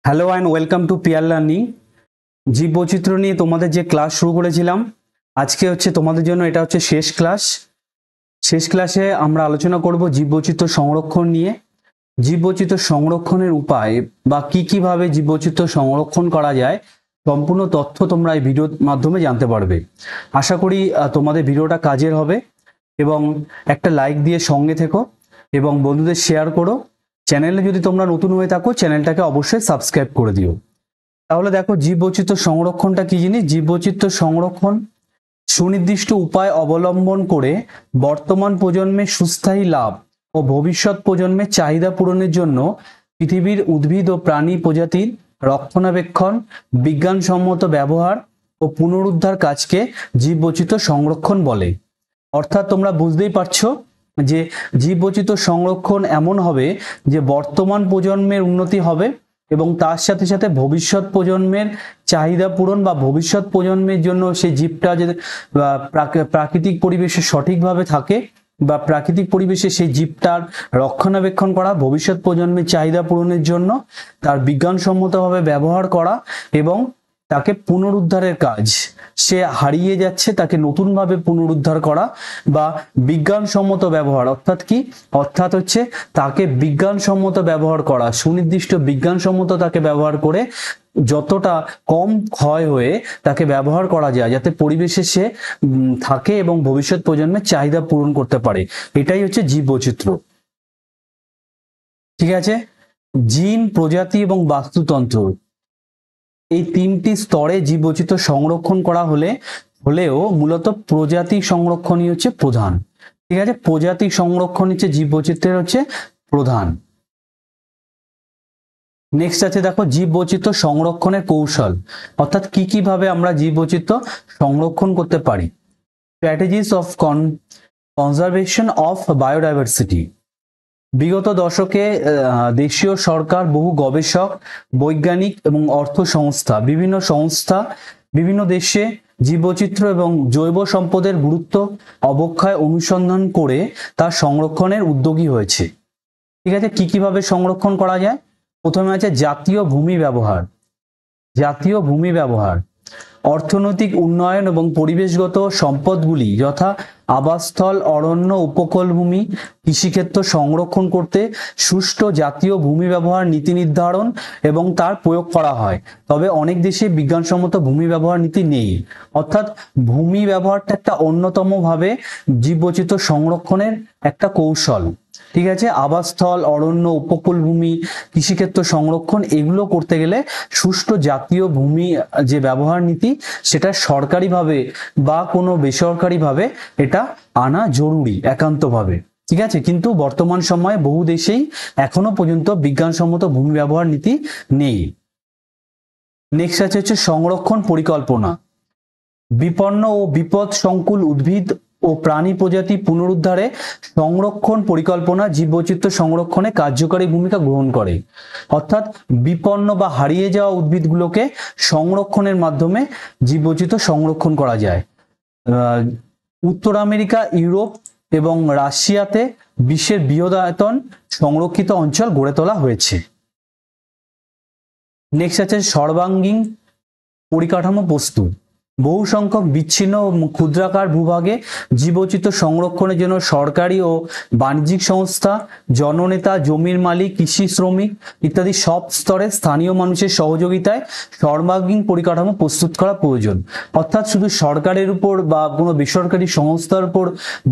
Hello and welcome to peer learning. জীববৈচিত্র্য নিয়ে তোমাদের যে ক্লাস শুরু করেছিলাম, আজকে হচ্ছে তোমাদের জন্য এটা হচ্ছে শেষ ক্লাস। শেষ ক্লাসে আমরা আলোচনা করব জীববৈচিত্র্য সংরক্ষণ নিয়ে। জীববৈচিত্র্য সংরক্ষণের উপায় বা কিভাবে জীববৈচিত্র্য সংরক্ষণ করা যায়, সম্পূর্ণ তথ্য তোমরা এই ভিডিওর মাধ্যমে জানতে পারবে। আশা করি তোমাদের ভিডিওটা কাজের হবে এবং একটা লাইক দিয়ে সঙ্গে থেকো এবং বন্ধুদের শেয়ার করো। চ্যানেলে যদি তোমরা নতুন হয়ে থাকো, চ্যানেলটাকে অবশ্যই সাবস্ক্রাইব করে দিও। তাহলে দেখো, জীববৈচিত্র্য সংরক্ষণটা কি জিনিস। জীববৈচিত্র্য সংরক্ষণ সুনির্দিষ্ট উপায় অবলম্বন করে বর্তমান প্রজন্মের সুস্থায়ী লাভ ও ভবিষ্যৎ প্রজন্মের চাহিদা পূরণের জন্য পৃথিবীর উদ্ভিদ ও প্রাণী প্রজাতির রক্ষণাবেক্ষণ, বিজ্ঞানসম্মত ব্যবহার ও পুনরুদ্ধার কাজকে জীববৈচিত্র্য সংরক্ষণ বলে। অর্থাৎ তোমরা বুঝতেই পারছো যে জীববৈচিত্র্য সংরক্ষণ এমন হবে যে বর্তমান প্রজন্মের উন্নতি হবে এবং তার সাথে সাথে ভবিষ্যৎ প্রজন্মের চাহিদা পূরণ বা ভবিষ্যৎ প্রজন্মের জন্য সেই জীবটা যে প্রাকৃতিক পরিবেশে সঠিকভাবে থাকে বা প্রাকৃতিক পরিবেশে সেই জীবটার রক্ষণাবেক্ষণ করা, ভবিষ্যৎ প্রজন্মের চাহিদা পূরণের জন্য তার বিজ্ঞানসম্মতভাবে ব্যবহার করা এবং তাকে পুনরুদ্ধারের কাজ, সে হারিয়ে যাচ্ছে তাকে নতুনভাবে পুনরুদ্ধার করা বা বিজ্ঞানসম্মত ব্যবহার। অর্থাৎ কি? অর্থাৎ হচ্ছে তাকে বিজ্ঞানসম্মত ব্যবহার করা, সুনির্দিষ্ট বিজ্ঞানসম্মত তাকে ব্যবহার করে যতটা কম ক্ষয় হয়ে তাকে ব্যবহার করা যায় যাতে পরিবেশে সে থাকে এবং ভবিষ্যৎ প্রজন্মের চাহিদা পূরণ করতে পারে। এটাই হচ্ছে জীববৈচিত্র্য। ঠিক আছে, জিন, প্রজাতি এবং বাস্তুতন্ত্র, এই তিনটি স্তরে জীববৈচিত্র্য সংরক্ষণ করা হলেও মূলত প্রজাতি সংরক্ষণই হচ্ছে প্রধান। ঠিক আছে, প্রজাতি সংরক্ষণ হচ্ছে জীববৈচিত্র্যের হচ্ছে প্রধান। নেক্সট আছে দেখো, জীববৈচিত্র্য সংরক্ষণের কৌশল, অর্থাৎ কিভাবে আমরা জীববৈচিত্র্য সংরক্ষণ করতে পারি। Strategies of conservation of biodiversity. বিগত দশকে দেশীয় সরকার, বহু গবেষক, বৈজ্ঞানিক এবং অর্থ সংস্থা, বিভিন্ন দেশে জীববৈচিত্র্য এবং জৈব সম্পদের গুরুত্ব অবক্ষয় অনুসন্ধান করে তার সংরক্ষণের উদ্যোগী হয়েছে। ঠিক আছে, কিভাবে সংরক্ষণ করা যায়? প্রথমে আছে জাতীয় ভূমি ব্যবহার। জাতীয় ভূমি ব্যবহার অর্থনৈতিক উন্নয়ন এবং পরিবেশগত সম্পদগুলি যথা আবাসস্থল, অরণ্য, উপকূলভূমি, কৃষিক্ষেত্র সংরক্ষণ করতে সুষ্ঠু জাতীয় ভূমি ব্যবহার নীতি নির্ধারণ এবং তার প্রয়োগ করা হয়। তবে অনেক দেশে বিজ্ঞানসম্মত ভূমি ব্যবহার নীতি নেই। অর্থাৎ ভূমি ব্যবহারটা একটা অন্যতম ভাবে জীববৈচিত্র্য সংরক্ষণের একটা কৌশল। ঠিক আছে, আবাসস্থল, অরণ্য, উপকূলভূমি, কৃষিক্ষেত্র সংরক্ষণ এগুলো করতে গেলে সুষ্ঠু জাতীয় ভূমি যে ব্যবহার নীতি, সেটা সরকারিভাবে বা কোনো বেসরকারিভাবে এটা আনা জরুরি একান্তভাবে। ঠিক আছে, কিন্তু বর্তমান সময়ে বহু দেশেই এখনো পর্যন্ত বিজ্ঞানসম্মত ভূমি ব্যবহার নীতি নেই। নেক্সট হচ্ছে সংরক্ষণ পরিকল্পনা। বিপন্ন ও বিপদ সংকুল উদ্ভিদ ও প্রাণী প্রজাতি পুনরুদ্ধারে সংরক্ষণ পরিকল্পনা জীববৈচিত্র্য সংরক্ষণে কার্যকরী ভূমিকা গ্রহণ করে। অর্থাৎ বিপন্ন বা হারিয়ে যাওয়া উদ্ভিদগুলোকে সংরক্ষণের মাধ্যমে জীববৈচিত্র্য সংরক্ষণ করা যায়। উত্তর আমেরিকা, ইউরোপ এবং রাশিয়াতে বিশ্বের বৃহদায়তন সংরক্ষিত অঞ্চল গড়ে তোলা হয়েছে। নেক্সট আছে সর্বাঙ্গীন পরিকাঠামো প্রস্তুত। বহু সংখ্যক বিচ্ছিন্ন ও ক্ষুদ্রাকার ভূভাগে জীববৈচিত্র্য সংরক্ষণের জন্য সরকারি ও বাণিজ্যিক সংস্থা, জননেতা, জমির মালিক, কৃষি শ্রমিক ইত্যাদি সব স্তরে স্থানীয় মানুষের সহযোগিতায় সর্বাঙ্গীন পরিকাঠামো প্রস্তুত করা প্রয়োজন। অর্থাৎ শুধু সরকারের উপর বা কোনো বেসরকারি সংস্থার উপর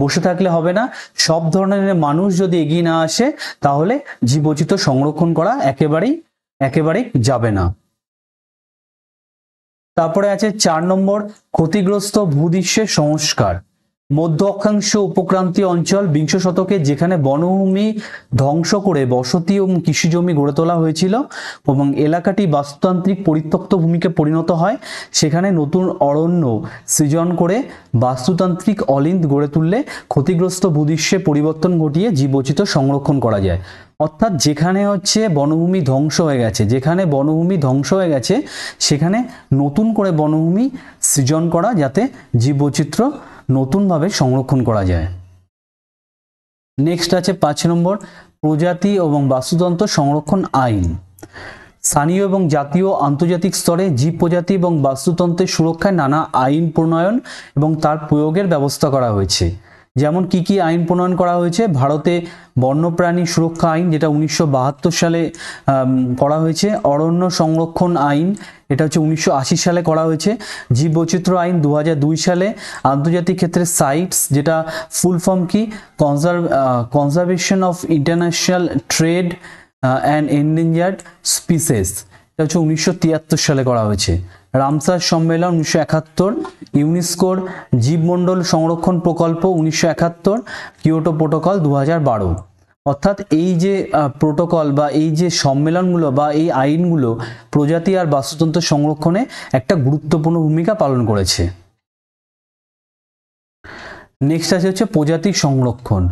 বসে থাকলে হবে না, সব ধরনের মানুষ যদি এগিয়ে না আসে তাহলে জীববৈচিত্র্য সংরক্ষণ করা একেবারেই যাবে না। তারপরে আছে 4 নম্বর, ক্ষতিগ্রস্ত ভূদৃশ্যের সংস্কার। মধ্য অক্ষাংশ উপক্রান্তীয় অঞ্চল বিংশ শতকে যেখানে বনভূমি ধ্বংস করে বসতি ও কৃষি জমি গড়ে তোলা হয়েছিল এবং এলাকাটি বাস্তুতান্ত্রিক পরিত্যক্ত ভূমিকে পরিণত হয়, সেখানে নতুন অরণ্য সৃজন করে বাস্তুতান্ত্রিক অলিন্দ গড়ে তুললে ক্ষতিগ্রস্ত ভূদৃশ্যে পরিবর্তন ঘটিয়ে জীববৈচিত্র্য সংরক্ষণ করা যায়। অর্থাৎ যেখানে হচ্ছে বনভূমি ধ্বংস হয়ে গেছে সেখানে নতুন করে বনভূমি সৃজন করা, যাতে জীববৈচিত্র্য নতুনভাবে সংরক্ষণ করা যায়। নেক্সট আছে 5 নম্বর, প্রজাতি এবং বাস্তুতন্ত্র সংরক্ষণ আইন। স্থানীয় এবং জাতীয় আন্তর্জাতিক স্তরে জীব প্রজাতি এবং বাস্তুতন্ত্রের সুরক্ষায় নানা আইন প্রণয়ন এবং তার প্রয়োগের ব্যবস্থা করা হয়েছে। যেমন কি কি আইন প্রণয়ন করা হয়েছে? ভারতে বন্যপ্রাণী সুরক্ষা আইন, যেটা 1972 সালে করা হয়েছে। অরণ্য সংরক্ষণ আইন, এটা হচ্ছে 1980 সালে করা হয়েছে। জীববৈচিত্র্য আইন 2002 সালে। আন্তর্জাতিক ক্ষেত্রে সাইটস, যেটা ফুল ফর্ম কি? Conservation of international trade and endangered species, এটা হচ্ছে 1973 সালে করা হয়েছে। রামসার সম্মেলন 1971, ইউনেস্কোর জীবমণ্ডল সংরক্ষণ প্রকল্প 1971, কিয়োটো প্রোটোকল 2012। অর্থাৎ এই যে প্রোটোকল বা এই যে সম্মেলনগুলো বা এই আইনগুলো প্রজাতি আর বাস্তুতন্ত্র সংরক্ষণে একটা গুরুত্বপূর্ণ ভূমিকা পালন করেছে। নেক্সট আছে হচ্ছে প্রজাতি সংরক্ষণ।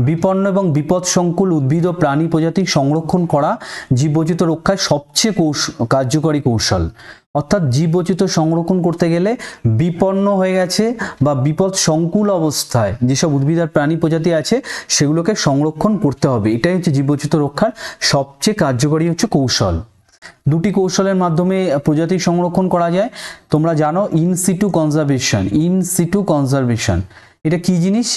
বিপন্ন এবং বিপদসংকুল উদ্ভিদ ও প্রাণী প্রজাতি সংরক্ষণ করা জীববৈচিত্র্য রক্ষায় সবচেয়ে কার্যকরী কৌশল। অর্থাৎ জীববৈচিত্র্য সংরক্ষণ করতে গেলে বিপন্ন হয়ে গেছে বা বিপদ সংকুল অবস্থায় যেসব উদ্ভিদ আর প্রাণী প্রজাতি আছে সেগুলোকে সংরক্ষণ করতে হবে। এটাই হচ্ছে জীববৈচিত্র্য রক্ষার সবচেয়ে কার্যকরী হচ্ছে কৌশল। দুটি কৌশলের মাধ্যমে প্রজাতি সংরক্ষণ করা যায়। তোমরা জানো in situ conservation. In situ conservation এটা কি জিনিস?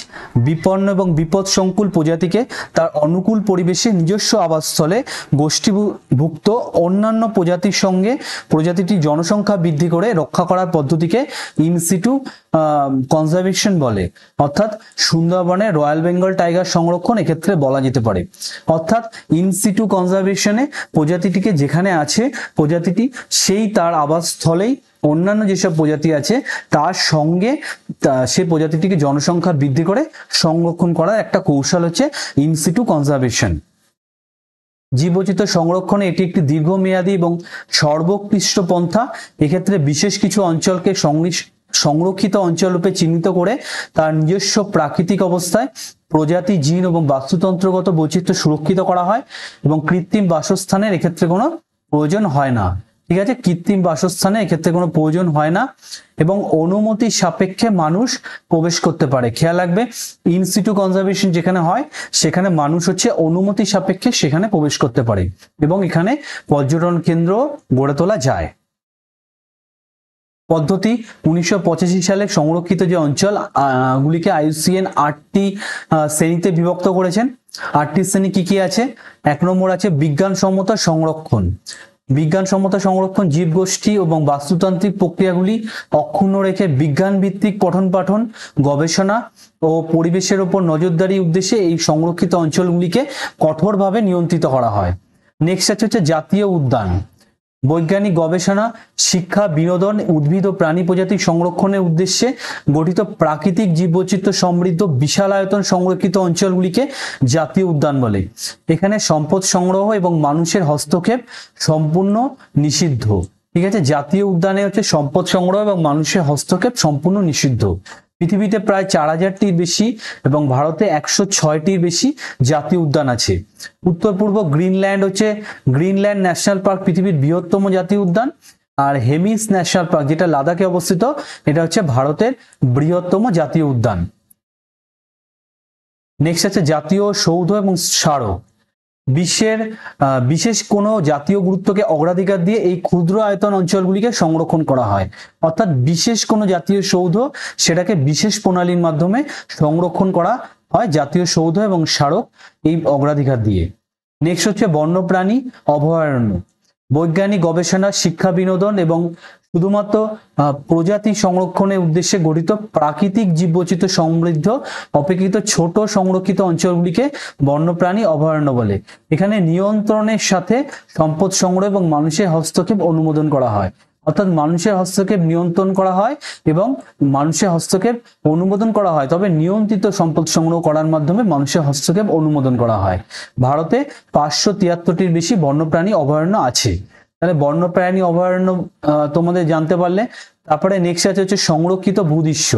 বিপন্ন এবং বিপদ সংকুল প্রজাতিকে তার অনুকূল পরিবেশে নিজস্ব আবাসস্থলে গোষ্ঠীভুক্ত অন্যান্য প্রজাতির সঙ্গে প্রজাতিটির জনসংখ্যা বৃদ্ধি করে রক্ষা করার পদ্ধতিকে ইন সিটু কনজারভেশন বলে। অর্থাৎ সুন্দরবনে রয়্যাল বেঙ্গল টাইগার সংরক্ষণ এক্ষেত্রে বলা যেতে পারে। অর্থাৎ ইন সিটু কনজারভেশনে প্রজাতিটিকে যেখানে আছে প্রজাতিটি সেই তার আবাসস্থলেই অন্যান্য যেসব প্রজাতি আছে তার সঙ্গে সে প্রজাতিটিকে জনসংখ্যা বৃদ্ধি করে সংরক্ষণ করার একটা কৌশল হচ্ছে ইন সিটু কনজারভেশন। জীববৈচিত্র্য সংরক্ষণে এটি একটি দীর্ঘমেয়াদী এবং সর্বোৎকৃষ্ট পন্থা। এক্ষেত্রে বিশেষ কিছু অঞ্চলকে সংরক্ষিত অঞ্চল রূপে চিহ্নিত করে তার নিজস্ব প্রাকৃতিক অবস্থায় প্রজাতি, জিন এবং বাস্তুতন্ত্রগত বৈচিত্র্য সুরক্ষিত করা হয় এবং কৃত্রিম বাসস্থানের এক্ষেত্রে কোনো প্রয়োজন হয় না। ঠিক আছে, কৃত্রিম বাসস্থানে এক্ষেত্রে কোনো প্রয়োজন হয় না এবং অনুমতি সাপেক্ষে মানুষ প্রবেশ করতে পারে। খেয়াল রাখবে, ইন সিটু কনজারভেশন যেখানে হয় সেখানে মানুষ হচ্ছে অনুমতি সাপেক্ষে সেখানে প্রবেশ করতে পারে এবং এখানে পর্যটন কেন্দ্র গড়ে তোলা যায়। পদ্ধতি 1985 সালে সংরক্ষিত যে অঞ্চল গুলিকে IUCN 8টি শ্রেণীতে বিভক্ত করেছেন। 8টি শ্রেণী কি কি আছে? 1 নম্বর আছে বিজ্ঞানসম্মত সংরক্ষণ। বিজ্ঞানসম্মত সংরক্ষণ জীবগোষ্ঠী এবং বাস্তুতান্ত্রিক প্রক্রিয়াগুলি অক্ষুণ্ণ রেখে বিজ্ঞান ভিত্তিক পঠন পাঠন, গবেষণা ও পরিবেশের উপর নজরদারি উদ্দেশ্যে এই সংরক্ষিত অঞ্চলগুলিকে কঠোরভাবে নিয়ন্ত্রিত করা হয়। নেক্সট হচ্ছে জাতীয় উদ্যান। বৈজ্ঞানিক গবেষণা, শিক্ষা, বিনোদন, উদ্ভিদ ও প্রাণী প্রজাতি সংরক্ষণের উদ্দেশ্যে গঠিত প্রাকৃতিক জীববৈচিত্র্য সমৃদ্ধ বিশাল আয়তন সংরক্ষিত অঞ্চলগুলিকে জাতীয় উদ্যান বলে। এখানে সম্পদ সংগ্রহ এবং মানুষের হস্তক্ষেপ সম্পূর্ণ নিষিদ্ধ। ঠিক আছে, জাতীয় উদ্যানে হচ্ছে সম্পদ সংগ্রহ এবং মানুষের হস্তক্ষেপ সম্পূর্ণ নিষিদ্ধ। পৃথিবীতে প্রায় 4000টির বেশি এবং ভারতে 106টির বেশি জাতীয় উদ্যান আছে। উত্তর পূর্ব গ্রিনল্যান্ড হচ্ছে গ্রিনল্যান্ড ন্যাশনাল পার্ক পৃথিবীর বৃহত্তম জাতীয় উদ্যান, আর হেমিস ন্যাশনাল পার্ক যেটা লাদাখে অবস্থিত এটা হচ্ছে ভারতের বৃহত্তম জাতীয় উদ্যান। নেক্সট আছে জাতীয় সৌধ এবং স্মারক। বিশ্বের বিশেষ কোনো জাতীয় গুরুত্বকে অগ্রাধিকার দিয়ে এই ক্ষুদ্র আয়তন অঞ্চলগুলিকে সংরক্ষণ করা হয়। অর্থাৎ বিশেষ কোনো জাতীয় সৌধ সেটাকে বিশেষ প্রণালীর মাধ্যমে সংরক্ষণ করা হয়, জাতীয় সৌধ এবং স্মারক এই অগ্রাধিকার দিয়ে। নেক্সট হচ্ছে বন্যপ্রাণী অভয়ারণ্য। বৈজ্ঞানিক গবেষণা, শিক্ষা, বিনোদন এবং শুধুমাত্র প্রজাতি সংরক্ষণের উদ্দেশ্যে গঠিত প্রাকৃতিক জীববৈচিত্র্য সমৃদ্ধ অপেক্ষিত ছোট সংরক্ষিত অঞ্চলগুলিকে বন্যপ্রাণী অভয়ারণ্য বলে। এখানে নিয়ন্ত্রণের সাথে সম্পদ সংগ্রহ এবং মানুষের হস্তক্ষেপ অনুমোদন করা হয়। অর্থাৎ মানুষের হস্তক্ষেপ নিয়ন্ত্রণ করা হয় এবং মানুষের হস্তক্ষেপ অনুমোদন করা হয়, তবে নিয়ন্ত্রিত সম্পদ সংগ্রহ করার মাধ্যমে মানুষের হস্তক্ষেপ অনুমোদন করা হয়। ভারতে 573টির বেশি বন্যপ্রাণী অভয়ারণ্য আছে। তাহলে বন্যপ্রাণী অভয়ারণ্য তোমাদের জানতে পারলে। তারপরে নেক্সট আছে হচ্ছে সংরক্ষিত ভূদৃশ্য।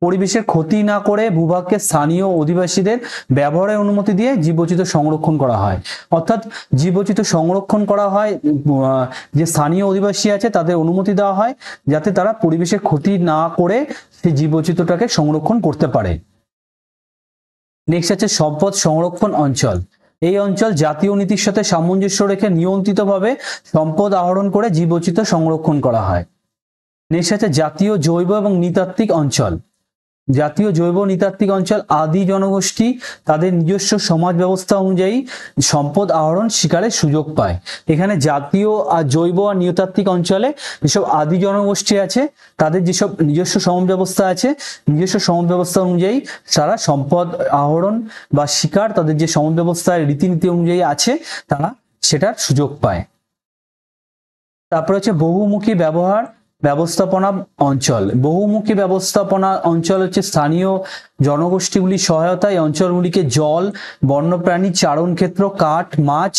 পরিবেশের ক্ষতি না করে ভূভাগকে স্থানীয় অধিবাসীদের ব্যবহারের অনুমতি দিয়ে জীববৈচিত্র্য সংরক্ষণ করা হয়। অর্থাৎ জীববৈচিত্র্য সংরক্ষণ করা হয়, যে স্থানীয় অধিবাসী আছে তাদের অনুমতি দেওয়া হয় যাতে তারা পরিবেশের ক্ষতি না করে সেই জীববৈচিত্র্যটাকে সংরক্ষণ করতে পারে। নেক্সট আছে সম্পদ সংরক্ষণ অঞ্চল। এই অঞ্চল জাতীয় নীতির সাথে সামঞ্জস্য রেখে নিয়ন্ত্রিতভাবে সম্পদ আহরণ করে জীববৈচিত্র্য সংরক্ষণ করা হয়। নেক্সট আছে জাতীয় জৈব এবং নৃতাত্ত্বিক অঞ্চল। জাতীয় জৈব নৃতাত্ত্বিক অঞ্চল আদি জনগোষ্ঠী তাদের নিজস্ব সমাজ ব্যবস্থা অনুযায়ী সম্পদ আহরণ শিকারের সুযোগ পায়। এখানে জাতীয় আর জৈব আর নৃতাত্ত্বিক অঞ্চলে যেসব আদি জনগোষ্ঠী আছে তাদের যেসব নিজস্ব সমাজ ব্যবস্থা আছে, নিজস্ব সমাজ ব্যবস্থা অনুযায়ী তারা সম্পদ আহরণ বা শিকার তাদের যে সমাজ ব্যবস্থার রীতিনীতি অনুযায়ী আছে তারা সেটার সুযোগ পায়। তারপরে হচ্ছে বহুমুখী ব্যবস্থাপনা অঞ্চল। বহুমুখী ব্যবস্থাপনা অঞ্চল হচ্ছে স্থানীয় জনগোষ্ঠীগুলির সহায়তায় অঞ্চলগুলিকে জল, বন্যপ্রাণী চারণ ক্ষেত্র, কাঠ, মাছ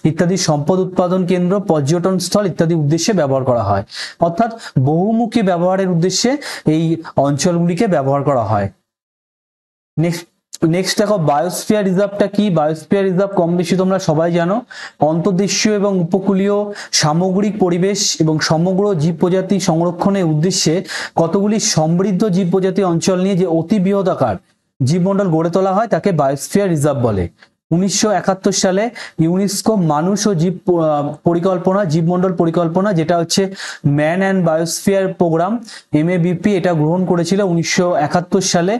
ইত্যাদি সম্পদ উৎপাদন কেন্দ্র, পর্যটন স্থল ইত্যাদি উদ্দেশ্যে ব্যবহার করা হয়। অর্থাৎ বহুমুখী ব্যবহারের উদ্দেশ্যে এই অঞ্চলগুলিকে ব্যবহার করা হয়। নেক্সট দেখো বায়োস্ফিয়ার রিজার্ভটা কি। বায়োস্ফিয়ার রিজার্ভ কম বেশি তোমরা সবাই জানো, অন্তর্দেশীয় এবং উপকূলীয় সামগ্রিক পরিবেশ এবং সমগ্র জীব প্রজাতি সংরক্ষণের উদ্দেশ্যে কতগুলি সমৃদ্ধ জীব প্রজাতি অঞ্চল নিয়ে যে অতি বৃহদাকার জীবমণ্ডল গড়ে তোলা হয় তাকে বায়োস্ফিয়ার রিজার্ভ বলে। 1971 সালে ইউনেস্কো মানুষ ও জীব পরিকল্পনা, জীবমণ্ডল পরিকল্পনা, যেটা হচ্ছে man and biosphere programme MABP, এটা গ্রহণ করেছিল 1971 সালে।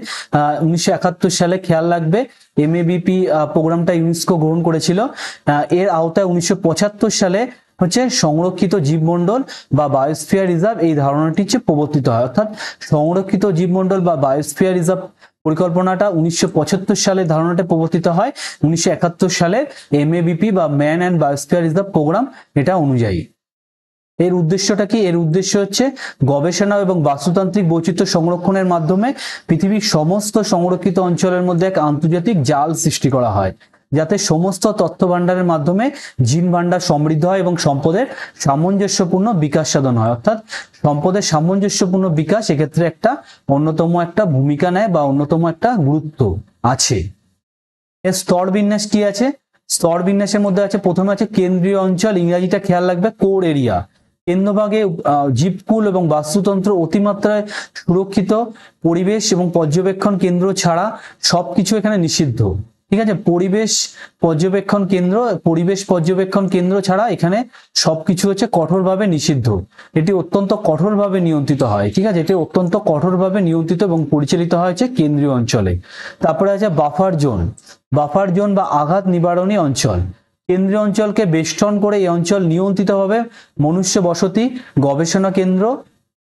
1971 সালে খেয়াল রাখবে MABP প্রোগ্রামটা ইউনেস্কো গ্রহণ করেছিল। এর আওতায় 1975 সালে হচ্ছে সংরক্ষিত জীবমণ্ডল বা বায়োস্ফিয়ার রিজার্ভ এই ধারণাটি হচ্ছে প্রবর্তিত হয়। অর্থাৎ সংরক্ষিত জীবমণ্ডল বা বায়োস্ফিয়ার রিজার্ভ পরিকল্পনাটা 1975 সালে ধারণাটা প্রবর্তিত হয় 1971 সালে MABP বা man and biosphere reserve programme এটা অনুযায়ী। এর উদ্দেশ্যটা কি? এর উদ্দেশ্য হচ্ছে গবেষণা এবং বাস্তুতান্ত্রিক বৈচিত্র্য সংরক্ষণের মাধ্যমে পৃথিবীর সমস্ত সংরক্ষিত অঞ্চলের মধ্যে এক আন্তর্জাতিক জাল সৃষ্টি করা হয়, যাতে সমস্ত তথ্য ভাণ্ডারের মাধ্যমে জিন ভাণ্ডার সমৃদ্ধ হয় এবং সম্পদের সামঞ্জস্যপূর্ণ বিকাশ সাধন হয়। অর্থাৎ সম্পদের সামঞ্জস্যপূর্ণ বিকাশ এক্ষেত্রে একটা অন্যতম একটা ভূমিকা নেয় বা অন্যতম একটা গুরুত্ব আছে। এর স্তর বিন্যাস কি আছে? স্তর বিন্যাসের মধ্যে আছে, প্রথমে আছে কেন্দ্রীয় অঞ্চল, ইংরেজিটা খেয়াল রাখবে কোর এরিয়া। কেন্দ্রভাগে জীবকুল এবং বাস্তুতন্ত্র অতিমাত্রায় সুরক্ষিত, পরিবেশ এবং পর্যবেক্ষণ কেন্দ্র ছাড়া সবকিছু এখানে নিষিদ্ধ। ঠিক আছে, পরিবেশ পর্যবেক্ষণ কেন্দ্র ছাড়া এখানে সবকিছু হচ্ছে কঠোরভাবে নিষিদ্ধ। এটি অত্যন্ত কঠোরভাবে নিয়ন্ত্রিত হয়। ঠিক আছে, এটি অত্যন্ত কঠোরভাবে নিয়ন্ত্রিত এবং পরিচালিত হয়েছে কেন্দ্রীয় অঞ্চলে। তারপরে আছে বাফার জোন বা আঘাত নিবারণী অঞ্চল। কেন্দ্রীয় অঞ্চলকে বেষ্টন করে এই অঞ্চল নিয়ন্ত্রিতভাবে মনুষ্য বসতি, গবেষণা কেন্দ্র,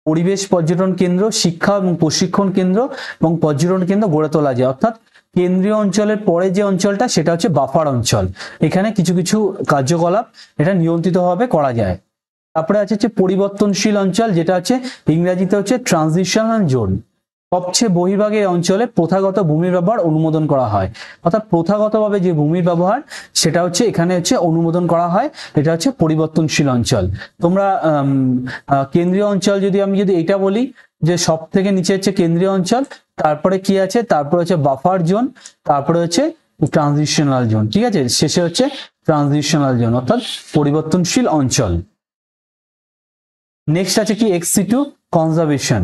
পরিবেশ পর্যটন কেন্দ্র, শিক্ষা এবং প্রশিক্ষণ কেন্দ্র এবং পর্যটন কেন্দ্র গড়ে তোলা যায়। অর্থাৎ কেন্দ্রীয় অঞ্চলের পরে যে অঞ্চলটা সেটা হচ্ছে বাফার অঞ্চল। এখানে কিছু কিছু কার্যকলাপ এটা নিয়ন্ত্রিতভাবে করা যায়। তারপরে আছে হচ্ছে পরিবর্তনশীল অঞ্চল, যেটা হচ্ছে ইংরেজিতে হচ্ছে ট্রানজিশনাল জোন। সবচেয়ে বহির্ভাগে এই অঞ্চলে প্রথাগত ভূমির ব্যবহার অনুমোদন করা হয়। অর্থাৎ প্রথাগতভাবে যে ভূমির ব্যবহার সেটা হচ্ছে এখানে হচ্ছে অনুমোদন করা হয়। এটা হচ্ছে পরিবর্তনশীল অঞ্চল। তোমরা কেন্দ্রীয় অঞ্চল আমি যদি এটা বলি যে সব থেকে নিচে হচ্ছে কেন্দ্রীয় অঞ্চল, তারপরে কি আছে, তারপরে হচ্ছে বাফার জোন, তারপরে হচ্ছে ট্রানজিশনাল জোন। ঠিক আছে, শেষে হচ্ছে ট্রানজিশনাল জোন অর্থাৎ পরিবর্তনশীল অঞ্চল। নেক্সট আছে কি XC2 কনজারভেশন।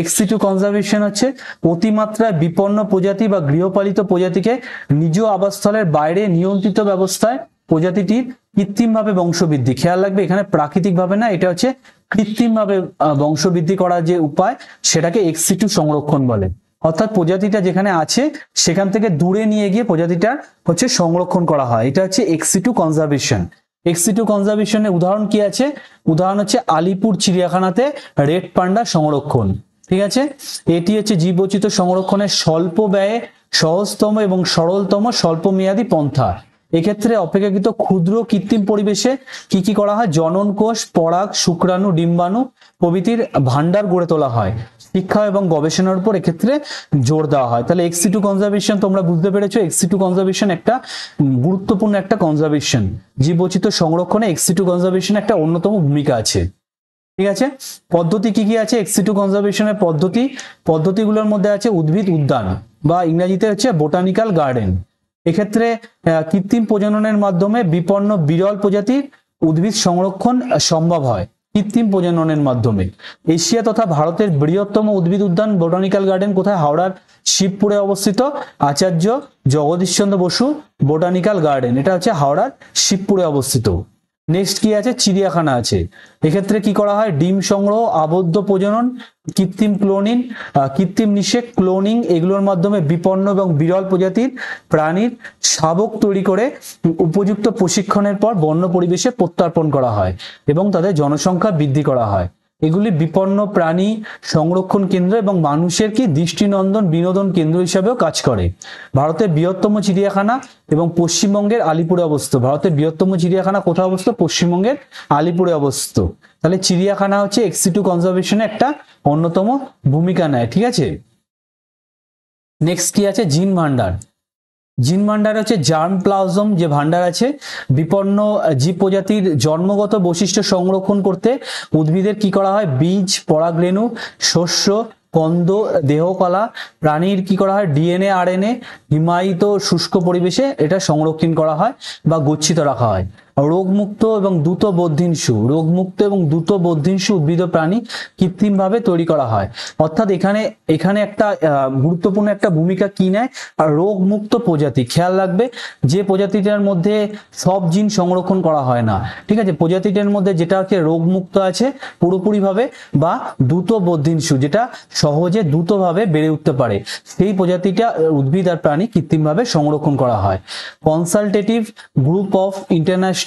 XC2 কনজারভেশন হচ্ছে অতিমাত্রায় বিপন্ন প্রজাতি বা গৃহপালিত প্রজাতিকে নিজ আবাসস্থলের বাইরে নিয়ন্ত্রিত ব্যবস্থায় প্রজাতিটির কৃত্রিমভাবে বংশবৃদ্ধি। খেয়াল রাখবে এখানে প্রাকৃতিকভাবে না, এটা হচ্ছে কৃত্রিমভাবে বংশবৃদ্ধি করার যে উপায় সেটাকে XC2 সংরক্ষণ বলে। অর্থাৎ প্রজাতিটা যেখানে আছে সেখান থেকে দূরে নিয়ে গিয়ে প্রজাতিটা হচ্ছে সংরক্ষণ করা হয়। এটা হচ্ছে XC2 কনজারভেশন। XC2 কনজারভেশনের উদাহরণ কি আছে? উদাহরণ হচ্ছে আলিপুর চিড়িয়াখানাতে রেড পান্ডা সংরক্ষণ। ঠিক আছে, এটি হচ্ছে জীববৈচিত্র্য সংরক্ষণের স্বল্প ব্যয়ে সহজতম এবং সরলতম স্বল্পমেয়াদী পন্থা। এক্ষেত্রে অপেক্ষাকৃত ক্ষুদ্র কৃত্রিম পরিবেশে কি করা হয়? জনন কোষ, পরাগ, শুক্রাণু, ডিম্বাণু প্রভৃতির ভান্ডার গড়ে তোলা হয়। শিক্ষা এবং গবেষণার উপর এক্ষেত্রে জোর দেওয়া হয়। তাহলে XC2 কনজারভেশন তোমরা বুঝতে পেরেছো, XC2 কনজারভেশন একটা গুরুত্বপূর্ণ একটা কনজারভেশন। জীববৈচিত্র্য সংরক্ষণে XC2 কনজারভেশন একটা অন্যতম ভূমিকা আছে। ঠিক আছে, পদ্ধতি কি আছে XC2 কনজারভেশনের পদ্ধতিগুলোর মধ্যে আছে উদ্ভিদ উদ্যান বা ইংরেজিতে হচ্ছে বোটানিক্যাল গার্ডেন। এক্ষেত্রে কৃত্রিম প্রজননের মাধ্যমে বিপন্ন বিরল প্রজাতির উদ্ভিদ সংরক্ষণ সম্ভব হয়। কৃত্রিম প্রজননের মাধ্যমে। এশিয়া তথা ভারতের বৃহত্তম উদ্ভিদ উদ্যান বোটানিক্যাল গার্ডেন কোথায়? হাওড়ার শিবপুরে অবস্থিত আচার্য জগদীশচন্দ্র বসু বোটানিক্যাল গার্ডেন, এটা হচ্ছে হাওড়ার শিবপুরে অবস্থিত। নেক্সট কি আছে? চিড়িয়াখানা আছে। এক্ষেত্রে কি করা হয়? ডিম সংগ্রহ, আবদ্ধ প্রজনন, কৃত্রিম ক্লোনিং, কৃত্রিম নিষেক, ক্লোনিং, এগুলোর মাধ্যমে বিপন্ন এবং বিরল প্রজাতির প্রাণীর শাবক তৈরি করে উপযুক্ত প্রশিক্ষণের পর বন্য পরিবেশে প্রত্যর্পণ করা হয় এবং তাদের জনসংখ্যা বৃদ্ধি করা হয়। এগুলি বিপন্ন প্রাণী সংরক্ষণ কেন্দ্র এবং মানুষের কি দৃষ্টিনন্দন বিনোদন কেন্দ্র হিসাবেও কাজ করে। ভারতের বৃহত্তম চিড়িয়াখানা এবং পশ্চিমবঙ্গের আলিপুরে অবস্থিত। ভারতের বৃহত্তম চিড়িয়াখানা কোথায় অবস্থিত? পশ্চিমবঙ্গের আলিপুরে অবস্থিত। তাহলে চিড়িয়াখানা হচ্ছে এক্সিটু কনজারভেশনে একটা অন্যতম ভূমিকা নেয়। ঠিক আছে, নেক্সট কি আছে? জিন ভান্ডার। জিন ভান্ডার হচ্ছে জার্ম প্লাজম যে ভান্ডার আছে, বিপন্ন জীব প্রজাতির জন্মগত বৈশিষ্ট্য সংরক্ষণ করতে উদ্ভিদের কি করা হয়? বীজ, পরাগরেণু, শস্য, কন্দ, দেহকলা, প্রাণীর কি করা হয়? ডিএনএ, আরএনএ হিমায়িত শুষ্ক পরিবেশে এটা সংরক্ষণ করা হয় বা গচ্ছিত রাখা হয়। রোগমুক্ত এবং দ্রুত বর্ধিষ্ণু, রোগমুক্ত এবং দ্রুত বর্ধিষ্ণু উদ্ভিদ ও প্রাণী কৃত্রিমভাবে তৈরি করা হয়। অর্থাৎ এখানে একটা গুরুত্বপূর্ণ একটা ভূমিকা কি নেয়? আর রোগমুক্ত প্রজাতি, খেয়াল রাখবে যে প্রজাতিটার মধ্যে সব জিন সংরক্ষণ করা হয় না, ঠিক আছে, প্রজাতিটার মধ্যে যেটা হচ্ছে রোগমুক্ত আছে পুরোপুরিভাবে বা দ্রুত বর্ধিষ্ণু, যেটা সহজে দ্রুতভাবে বেড়ে উঠতে পারে, সেই প্রজাতিটা উদ্ভিদ আর প্রাণী কৃত্রিমভাবে সংরক্ষণ করা হয়। Consultative group of international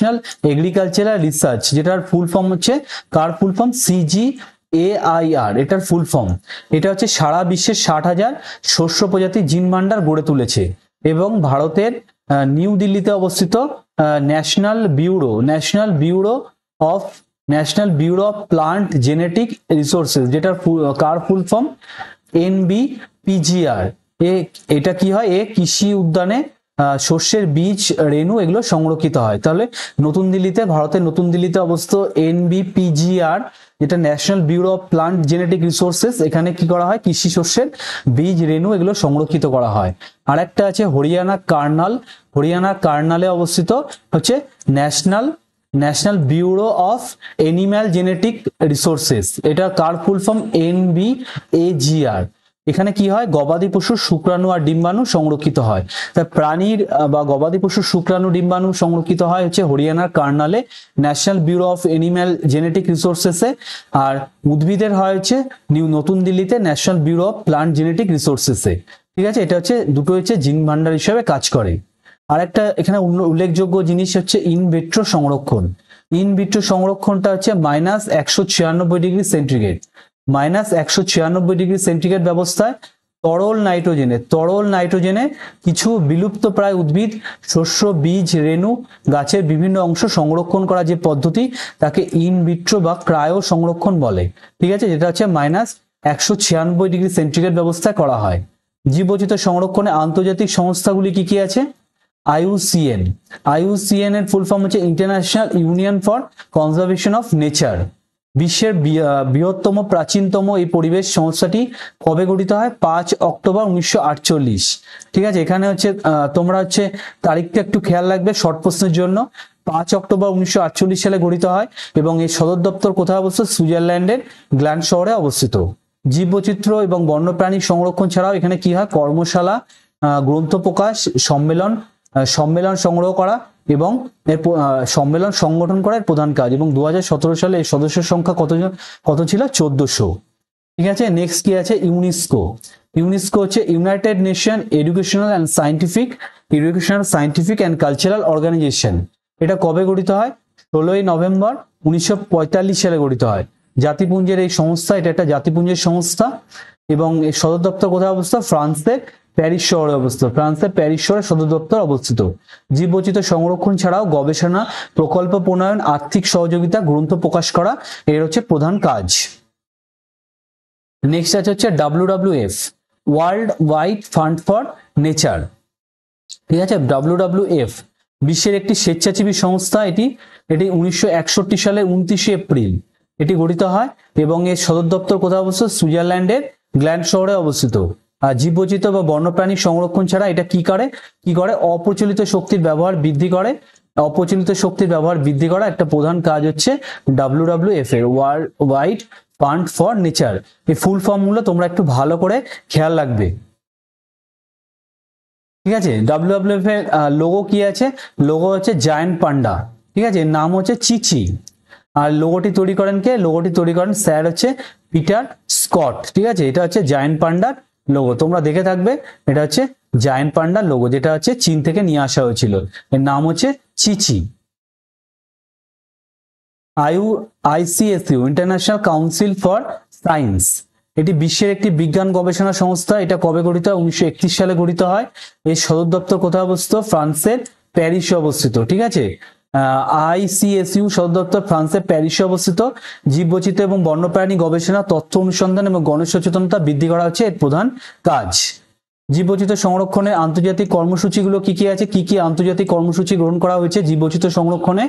agricultural research, যেটার ফুল ফর্ম হচ্ছে, কার ফুল ফর্ম? CGAIR, এটার ফুল ফর্ম। এটা হচ্ছে সারা বিশ্বের 60,000 শস্য প্রজাতির জিন ভান্ডার গড়ে তুলেছে এবং ভারতের নিউ দিল্লিতে অবস্থিত national bureau of plant genetic resources, যেটার কার ফুল ফর্ম? NBPGR। এটা কি হয়? কৃষি উদ্যানে শস্যের বীজ, রেণু এগুলো সংরক্ষিত হয়। তাহলে ভারতের নতুন দিল্লিতে অবস্থিত NBPGR, যেটা national bureau of plant genetic resources, এখানে কি করা হয়? কৃষি শস্যের বীজ, রেণু এগুলো সংরক্ষিত করা হয়। আর একটা আছে হরিয়ানা কার্নালে অবস্থিত হচ্ছে national bureau of animal genetic resources, এটা কার ফুল ফর্ম? NBAGR। এখানে কি হয়? গবাদি পশুর শুক্রাণু আর ডিম্বাণু সংরক্ষিত হয়। তা প্রাণীর বা গবাদি পশুর শুক্রাণু ডিম্বাণু সংরক্ষিত হয় হচ্ছে হরিয়ানার কার্নালে, national bureau of animal genetic রিসোর্সেসে। আর উদ্ভিদের হয় হচ্ছে নতুন দিল্লিতে national bureau of plant genetic রিসোর্সেসে। ঠিক আছে, এটা হচ্ছে দুটো হচ্ছে জিন ভান্ডার হিসেবে কাজ করে। আর একটা এখানে উল্লেখযোগ্য জিনিস হচ্ছে ইনভিট্রো সংরক্ষণ। ইনভিট্রো সংরক্ষণটা হচ্ছে -196 ডিগ্রি সেন্টিগ্রেড, -196 ডিগ্রি সেন্টিগ্রেড ব্যবস্থায় তরল নাইট্রোজেনে কিছু বিলুপ্ত প্রায় উদ্ভিদ, শস্য, বীজ, রেণু, গাছের বিভিন্ন অংশ সংরক্ষণ করা যে পদ্ধতি, তাকে ইনভিট্রো বা ক্রায়ো সংরক্ষণ বলে। ঠিক আছে, যেটা হচ্ছে -196 ডিগ্রি সেন্টিগ্রেড ব্যবস্থায় করা হয়। জীববৈচিত্র্য সংরক্ষণে আন্তর্জাতিক সংস্থাগুলি কি কি আছে? IUCN এর ফুল ফর্ম হচ্ছে international union for conservation of nature. বিশ্বের বৃহত্তম প্রাচীনতম এই পরিবেশ সংস্থাটি কবে গঠিত হয়? 5 অক্টোবর 1948। ঠিক আছে, এখানে হচ্ছে তোমরা হচ্ছে তারিখটা একটু খেয়াল রাখবে শর্ট প্রশ্নের জন্য। 5 অক্টোবর 1948 সালে গঠিত হয় এবং এর সদর দপ্তর কোথায় অবস্থিত? সুইজারল্যান্ডের গ্ল্যান্ড শহরে অবস্থিত। জীববৈচিত্র্য এবং বন্যপ্রাণী সংরক্ষণ ছাড়াও এখানে কি হয়? কর্মশালা, গ্রন্থ প্রকাশ, সম্মেলন সংগ্রহ করা এবং সম্মেলন সংগঠন করার প্রধান কাজ। এবং 2017 সালে এর সদস্যের সংখ্যা কত ছিল? 1400। ঠিক আছে, নেক্সট কি আছে? ইউনেস্কো হচ্ছে united nation educational scientific and cultural organisation. এটা কবে গঠিত হয়? 16 নভেম্বর 1945 সালে গঠিত হয়। জাতিপুঞ্জের এই সংস্থা, এটা একটা জাতিপুঞ্জের সংস্থা এবং এর সদর দপ্তর কোথায় অবস্থিত? ফ্রান্সের প্যারিস শহরে অবস্থিত। ফ্রান্সের প্যারিস শহরে সদর দপ্তর অবস্থিত। জীববৈচিত্র্য সংরক্ষণ ছাড়াও গবেষণা, প্রকল্প প্রণয়ন, আর্থিক সহযোগিতা, গ্রন্থ প্রকাশ করা এর হচ্ছে প্রধান কাজ। নেক্সট আছে হচ্ছে WWF, world wide fund for nature. ঠিক আছে, WWF বিশ্বের একটি স্বেচ্ছাসেবী সংস্থা। এটি 1961 সালের 29 এপ্রিল এটি গঠিত হয় এবং এর সদর দপ্তর কোথায় অবস্থিত? সুইজারল্যান্ডের গ্ল্যান্ড শহরে অবস্থিত। আর জীববৈচিত্র্য বা বন্যপ্রাণী সংরক্ষণ ছাড়া এটা কি করে? অপ্রচলিত শক্তির ব্যবহার বৃদ্ধি করে, অপচলিত শক্তির ব্যবহার বৃদ্ধি করা একটা প্রধান কাজ হচ্ছে WWF এর, world wide fund for nature. এই ফুল ফর্ম গুলো তোমরা একটু ভালো করে খেয়াল রাখবে, ঠিক আছে। WWF এর লোগো কি আছে? লোগো হচ্ছে জায়ান্ট পান্ডা, ঠিক আছে, নাম হচ্ছে চিচি। আর লোগোটি তৈরি করেন কে? লোগোটি তৈরি করেন স্যার হচ্ছে পিটার স্কট, ঠিক আছে। এটা হচ্ছে জায়ান্ট পান্ডার লোগো, তোমরা দেখে থাকবে। এটা হচ্ছে জায়ান্ট পান্ডার লোগো, যেটা হচ্ছে চীন থেকে নিয়ে আসা হয়েছিল। এর নাম হচ্ছে চিচি। ICSU international council for science, এটি বিশ্বের একটি বিজ্ঞান গবেষণা সংস্থা। এটা কবে গঠিত হয়? 1931 সালে গঠিত হয়। এর সদর দপ্তর কোথায় অবস্থিত? ফ্রান্সের প্যারিসে অবস্থিত, ঠিক আছে। ICSU সদর দপ্তর ফ্রান্সের প্যারিসে অবস্থিত। জীববৈচিত্র্য এবং বন্যপ্রাণী গবেষণা, তথ্য অনুসন্ধান এবং গণসচেতনতা বৃদ্ধি করা হচ্ছে এর প্রধান কাজ। জীববৈচিত্র্য সংরক্ষণের আন্তর্জাতিক কর্মসূচিগুলো কি কি আছে? কি কি আন্তর্জাতিক কর্মসূচি গ্রহণ করা হয়েছে জীববৈচিত্র্য সংরক্ষণে?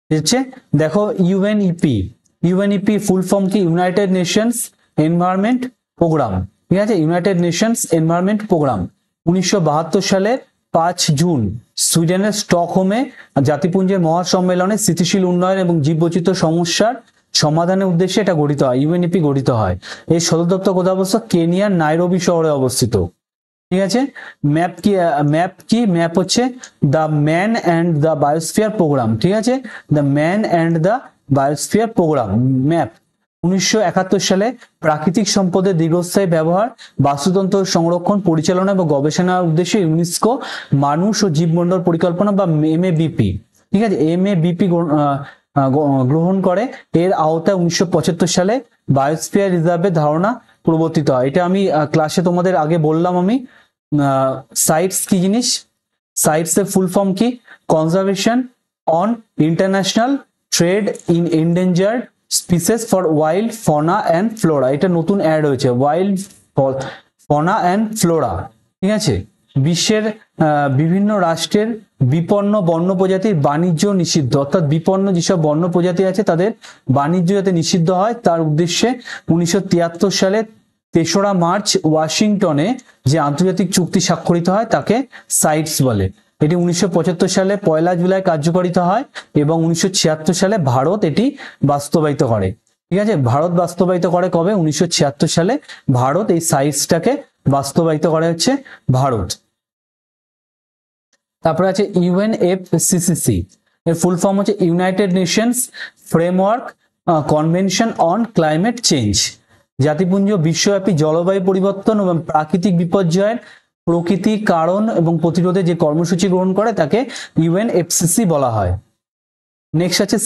হচ্ছে দেখো ইউএনইপি ফুল ফর্ম কি? ইউনাইটেড নেশনস এনভায়রনমেন্ট প্রোগ্রাম, ঠিক আছে। ইউনাইটেড নেশনস এনভায়রনমেন্ট প্রোগ্রাম 1972 সালের 5 জুন সুইডেনের স্টকহোমে জাতিপুঞ্জের মহাসম্মেলনে স্থিতিশীল উন্নয়ন এবং জীববৈচিত্র্য সমস্যার সমাধানের উদ্দেশ্যে এটা গঠিত হয়, ইউএনইপি গঠিত হয়। এর সদর দপ্তর কোথায় অবস্থিত? কেনিয়ার নাইরোবি শহরে অবস্থিত, ঠিক আছে। ম্যাপ হচ্ছে the man and the biosphere programme, ঠিক আছে। The man and the biosphere programme map 1971 সালে প্রাকৃতিক সম্পদের দীর্ঘস্থায়ী ব্যবহার, বাস্তুতন্ত্র সংরক্ষণ, পরিচালনা এবং গবেষণার উদ্দেশ্যে ইউনেস্কো মানুষ ও জীবমণ্ডল পরিকল্পনা বা MABP, ঠিক আছে, MABP গ্রহণ করে। এর আওতায় 1975 সালে বায়োস্ফিয়ার রিজার্ভের ধারণা প্রবর্তিত হয়। এটা আমি ক্লাসে তোমাদের আগে বললাম। আমি সাইটস কি জিনিস? সাইটস এর ফুল ফর্ম কি? Conservation on international trade in endangered species for wild fauna and flora. এটা নতুন অ্যাড হয়েছে, ওয়াইল্ড ফনা অ্যান্ড ফ্লোরা, ঠিক আছে। বিশ্বের বিভিন্ন রাষ্ট্রের বিপন্ন বন্য প্রজাতির বাণিজ্য নিষিদ্ধ, অর্থাৎ বিপন্ন যেসব বন্য প্রজাতি আছে তাদের বাণিজ্য যাতে নিষিদ্ধ হয় তার উদ্দেশ্যে 1973 সালে 3রা মার্চ ওয়াশিংটনে যে আন্তর্জাতিক চুক্তি স্বাক্ষরিত হয় তাকে সাইটস বলে। এটি 1975 সালে 1 জুলাই কার্যকারিতা হয় এবং 1976 সালে ভারত এটি বাস্তবায়িত করে, ঠিক আছে। ভারত বাস্তবায়িত করে কবে? 1976 সালে ভারত এই সাইটসটাকে বাস্তবায়িত করে হচ্ছে ভারত। তারপরে আছে UNFCCC, এর ফুল ফর্ম হচ্ছে united nations framework convention on climate change. জাতিপুঞ্জ বিশ্বব্যাপী জলবায়ু পরিবর্তন এবং প্রাকৃতিক বিপর্যয়ের প্রকৃতি কারণ এবং প্রতিরোধে যে কর্মসূচি গ্রহণ করে তাকে UNFCCC বলা হয়। নেক্সট আছে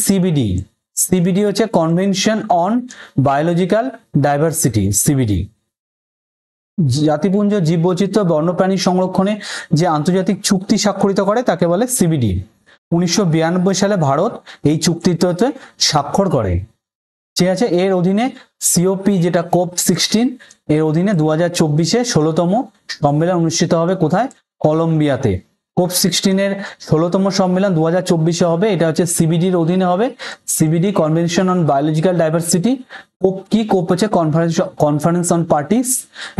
CBD হচ্ছে convention on biological diversity, CBD। জাতিপুঞ্জ জীববৈচিত্র্য বন্যপ্রাণী সংরক্ষণে যে আন্তর্জাতিক চুক্তি স্বাক্ষরিত করে তাকে বলে CBD। 1992 সালে ভারত এই চুক্তিতে স্বাক্ষর করে, ঠিক আছে। এর অধীনে COP যেটা COP16 এর অধীনে 2024-এ 16তম সম্মেলন অনুষ্ঠিত হবে কোথায়? কলম্বিয়াতে। COP16 এর 16তম সম্মেলন 2024-এ হবে। এটা হচ্ছে CBD-র অধীনে হবে, CBD convention on biological diversity. কোপ কি? কোপ হচ্ছে কনফারেন্স অন পার্টিস।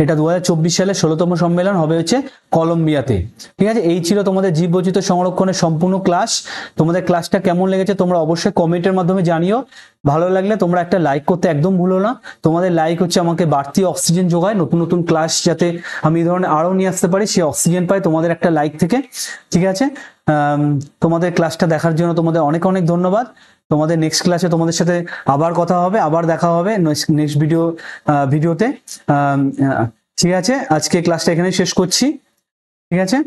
এটা 2024 সালে 16তম সম্মেলন হবে হচ্ছে কলম্বিয়াতে, ঠিক আছে। এই ছিল তোমাদের জীববৈচিত্র্য সংরক্ষণের সম্পূর্ণ ক্লাস। তোমাদের ক্লাসটা কেমন লেগেছে তোমরা অবশ্যই কমেন্টের মাধ্যমে জানিও। ভালো লাগলে তোমরা একটা লাইক করতে একদম ভুলো না। তোমাদের লাইক হচ্ছে আমাকে বাড়তি অক্সিজেন যোগায়, নতুন নতুন ক্লাস যাতে আমি এই ধরনের আরো নিয়ে আসতে পারি সেই অক্সিজেন পাই তোমাদের একটা লাইক থেকে, ঠিক আছে। তোমাদের ক্লাসটা দেখার জন্য তোমাদের অনেক অনেক ধন্যবাদ। তোমাদের নেক্সট ক্লাসে তোমাদের সাথে আবার কথা হবে, আবার দেখা হবে নেক্সট ভিডিওতে, ঠিক আছে। আজকে ক্লাসটা এখানে শেষ করছি, ঠিক আছে।